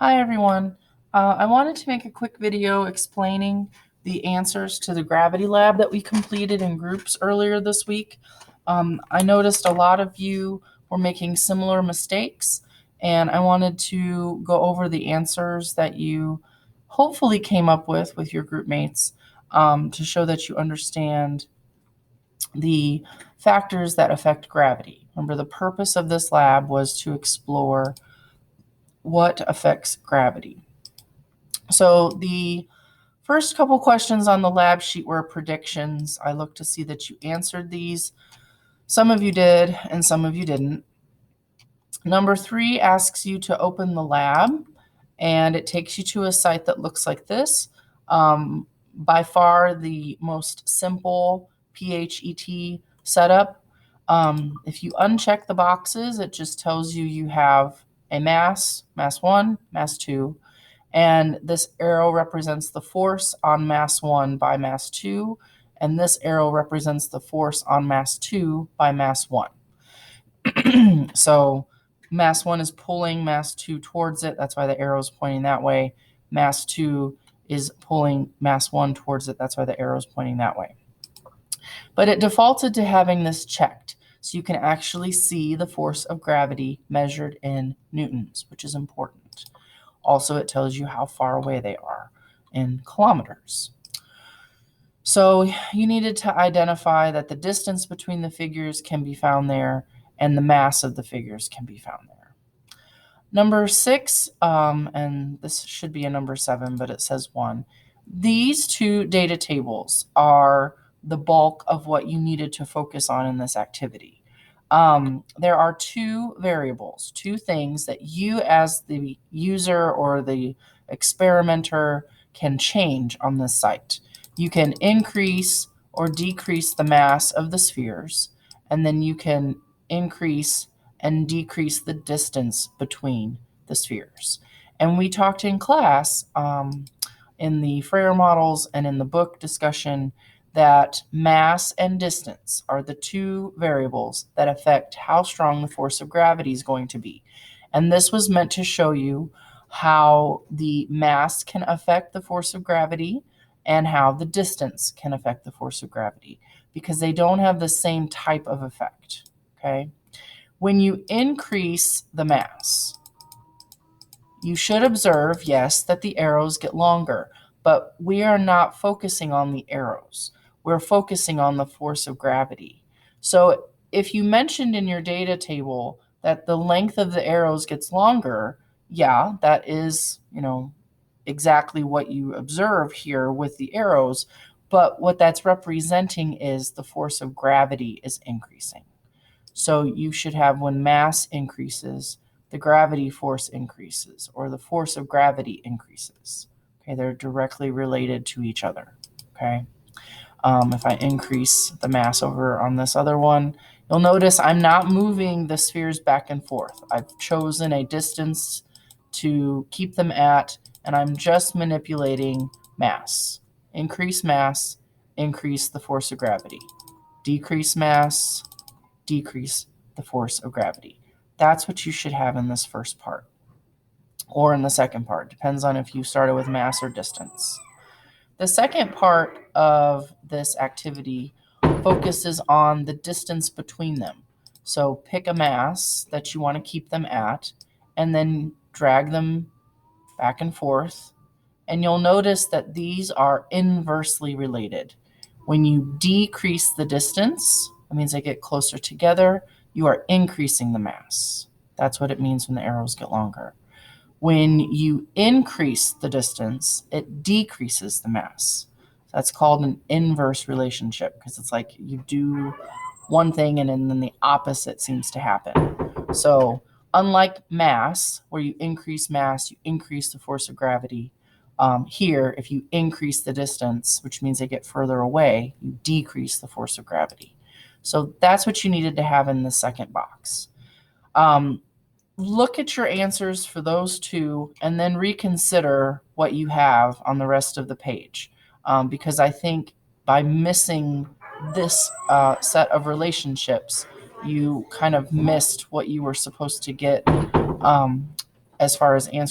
Hi everyone. I wanted to make a quick video explaining the answers to the Gravity Lab that we completed in groups earlier this week. I noticed a lot of you were making similar mistakes, and I wanted to go over the answers that you hopefully came up with your group mates to show that you understand the factors that affect gravity. Remember, the purpose of this lab was to explore what affects gravity. So the first couple questions on the lab sheet were predictions. I looked to see that you answered these. Some of you did and some of you didn't. Number 3 asks you to open the lab, and it takes you to a site that looks like this. By far the most simple PhET setup. If you uncheck the boxes, it just tells you you have a mass 1, mass 2, and this arrow represents the force on mass 1 by mass 2, and this arrow represents the force on mass 2 by mass 1. So mass 1 is pulling mass 2 towards it. That's why the arrow is pointing that way. Mass 2 is pulling mass 1 towards it. That's why the arrow is pointing that way. But it defaulted to having this checked, so you can actually see the force of gravity measured in newtons, which is important. Also, it tells you how far away they are in kilometers. So you needed to identify that the distance between the figures can be found there, and the mass of the figures can be found there. Number 6, and this should be a number 7, but it says 1. These two data tables are the bulk of what you needed to focus on in this activity. There are two variables, two things that you as the user or the experimenter can change on this site. You can increase or decrease the mass of the spheres, and then you can increase and decrease the distance between the spheres. And we talked in class in the Freyr models and in the book discussion that mass and distance are the two variables that affect how strong the force of gravity is going to be. And this was meant to show you how the mass can affect the force of gravity and how the distance can affect the force of gravity, because they don't have the same type of effect, okay? When you increase the mass, you should observe, yes, that the arrows get longer, but we are not focusing on the arrows. We're focusing on the force of gravity. So if you mentioned in your data table that the length of the arrows gets longer, yeah, that is, exactly what you observe here with the arrows, but what that's representing is the force of gravity is increasing. So you should have, when mass increases, the gravity force increases, or the force of gravity increases. Okay, they're directly related to each other. Okay, if I increase the mass over on this other one, you'll notice I'm not moving the spheres back and forth. I've chosen a distance to keep them at, and I'm just manipulating mass. Increase mass, increase the force of gravity. Decrease mass, decrease the force of gravity. That's what you should have in this first part, or in the second part. Depends on if you started with mass or distance. The second part of this activity focuses on the distance between them. So pick a mass that you want to keep them at, and then drag them back and forth. And you'll notice that these are inversely related. When you decrease the distance, that means they get closer together, you are increasing the mass. That's what it means when the arrows get longer. When you increase the distance, it decreases the mass. That's called an inverse relationship, because it's like you do one thing and then the opposite seems to happen. So unlike mass, where you increase mass, you increase the force of gravity. Here, if you increase the distance, which means they get further away, you decrease the force of gravity. So that's what you needed to have in the second box. Look at your answers for those two and then reconsider what you have on the rest of the page, because I think by missing this set of relationships, you kind of missed what you were supposed to get as far as answers.